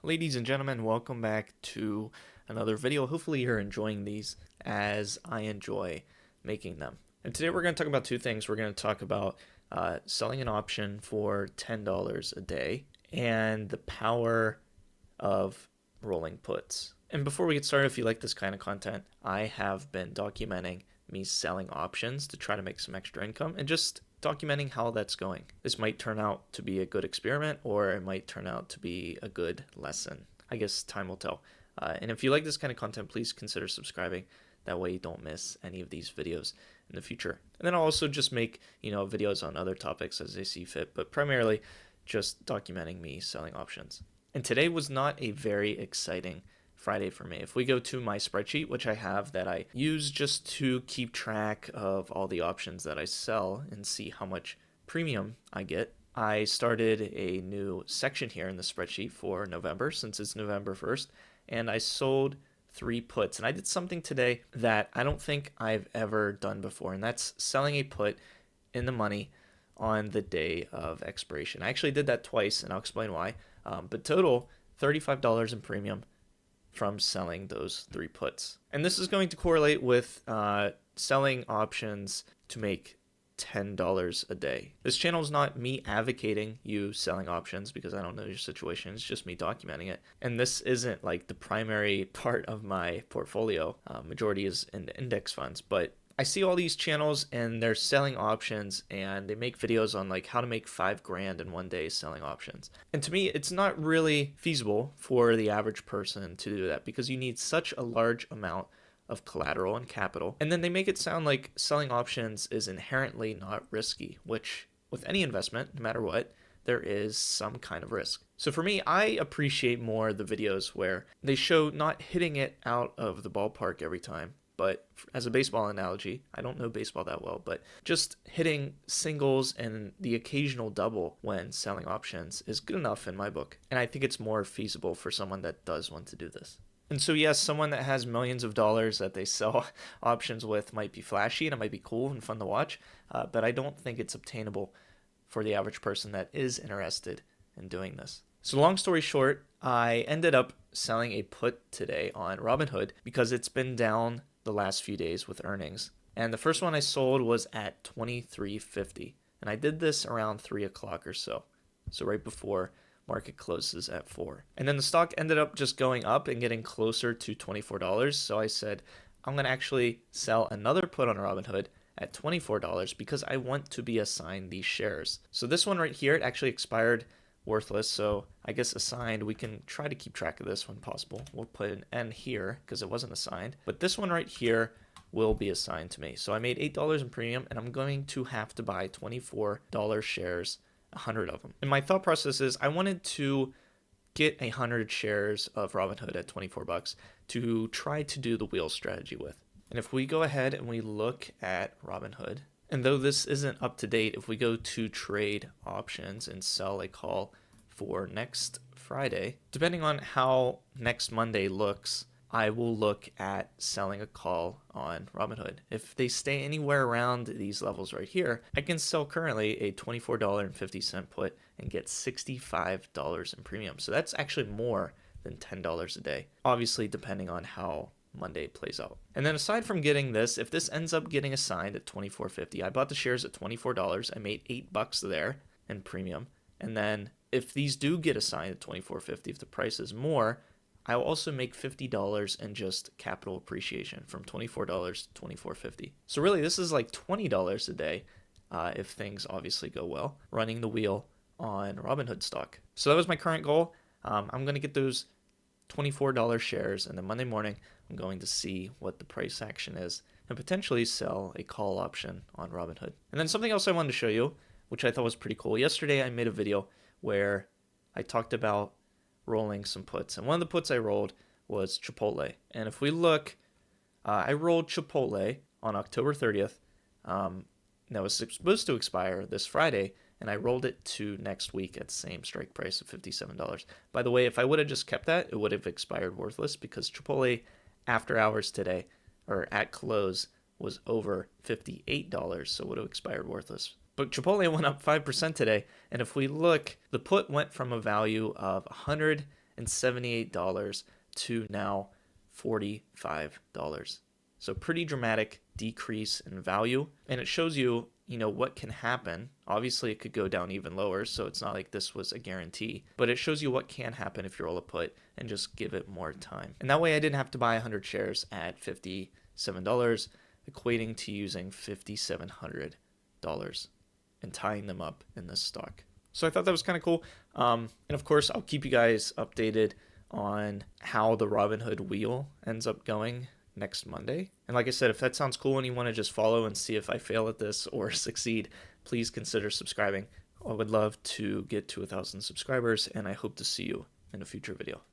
Ladies and gentlemen, welcome back to another video. Hopefully you're enjoying these as I enjoy making them. And today we're going to talk about two things. We're going to talk about selling an option for $10 a day and the power of rolling puts. And before we get started, if you like this kind of content, I have been documenting me selling options to try to make some extra income and just documenting how that's going. This might turn out to be a good experiment or it might turn out to be a good lesson. I guess time will tell. And if you like this kind of content, please consider subscribing. That way you don't miss any of these videos in the future. And then I'll also just make, videos on other topics as I see fit, but primarily just documenting me selling options. And today was not a very exciting Friday for me. If we go to my spreadsheet, which I have that I use just to keep track of all the options that I sell and see how much premium I get, I started a new section here in the spreadsheet for November since it's November 1st, and I sold 3 puts. And I did something today that I don't think I've ever done before, and that's selling a put in the money on the day of expiration. I actually did that twice, and I'll explain why. But total, $35 in premium from selling those 3 puts. And this is going to correlate with selling options to make $10 a day. This channel is not me advocating you selling options because I don't know your situation. It's just me documenting it. And this isn't like the primary part of my portfolio. Majority is in index funds, but I see all these channels and they're selling options and they make videos on like how to make $5,000 in one day selling options. And to me, it's not really feasible for the average person to do that because you need such a large amount of collateral and capital. And then they make it sound like selling options is inherently not risky, which with any investment, no matter what, there is some kind of risk. So for me, I appreciate more the videos where they show not hitting it out of the ballpark every time, but as a baseball analogy, I don't know baseball that well, but just hitting singles and the occasional double when selling options is good enough in my book. And I think it's more feasible for someone that does want to do this. And so yes, someone that has millions of dollars that they sell options with might be flashy and it might be cool and fun to watch, but I don't think it's obtainable for the average person that is interested in doing this. So long story short, I ended up selling a put today on Robinhood because it's been down the last few days with earnings. And the first one I sold was at $23.50. And I did this around 3 o'clock or so. So right before market closes at 4. And then the stock ended up just going up and getting closer to $24. So I said, I'm going to actually sell another put on Robinhood at $24 because I want to be assigned these shares. So this one right here, it actually expired worthless, so I guess assigned, we can try to keep track of this when possible. We'll put an N here because it wasn't assigned, but this one right here will be assigned to me. So I made $8 in premium and I'm going to have to buy $24 shares, 100 of them. And my thought process is I wanted to get 100 shares of Robinhood at 24 bucks to try to do the wheel strategy with. And if we go ahead and we look at Robinhood, and though this isn't up to date, if we go to trade options and sell a call for next Friday, depending on how next Monday looks, I will look at selling a call on Robinhood. If they stay anywhere around these levels right here, I can sell currently a $24.50 put and get $65 in premium. So that's actually more than $10 a day, obviously depending on how Monday plays out. And then aside from getting this, if this ends up getting assigned at $24.50, I bought the shares at $24. I made $8 there in premium. And then if these do get assigned at $24.50, if the price is more, I will also make $50 in just capital appreciation from $24 to $24.50. So really, this is like $20 a day if things obviously go well, running the wheel on Robinhood stock. So that was my current goal. I'm going to get those $24 shares, and then Monday morning I'm going to see what the price action is and potentially sell a call option on Robinhood. And then something else I wanted to show you, which I thought was pretty cool. Yesterday I made a video where I talked about rolling some puts, and one of the puts I rolled was Chipotle. And if we look, I rolled Chipotle on October 30th. That was supposed to expire this Friday, and I rolled it to next week at the same strike price of $57. By the way, if I would have just kept that, it would have expired worthless because Chipotle after hours today, or at close, was over $58, so it would have expired worthless. But Chipotle went up 5% today, and if we look, the put went from a value of $100 $78 to now $45. So pretty dramatic decrease in value. And it shows you, what can happen. Obviously, it could go down even lower, so it's not like this was a guarantee. But it shows you what can happen if you roll a put and just give it more time. And that way I didn't have to buy 100 shares at $57, equating to using $5,700 and tying them up in this stock. So I thought that was kind of cool. And of course, I'll keep you guys updated on how the Robinhood wheel ends up going next Monday. And like I said, if that sounds cool and you want to just follow and see if I fail at this or succeed, please consider subscribing. I would love to get to 1,000 subscribers, and I hope to see you in a future video.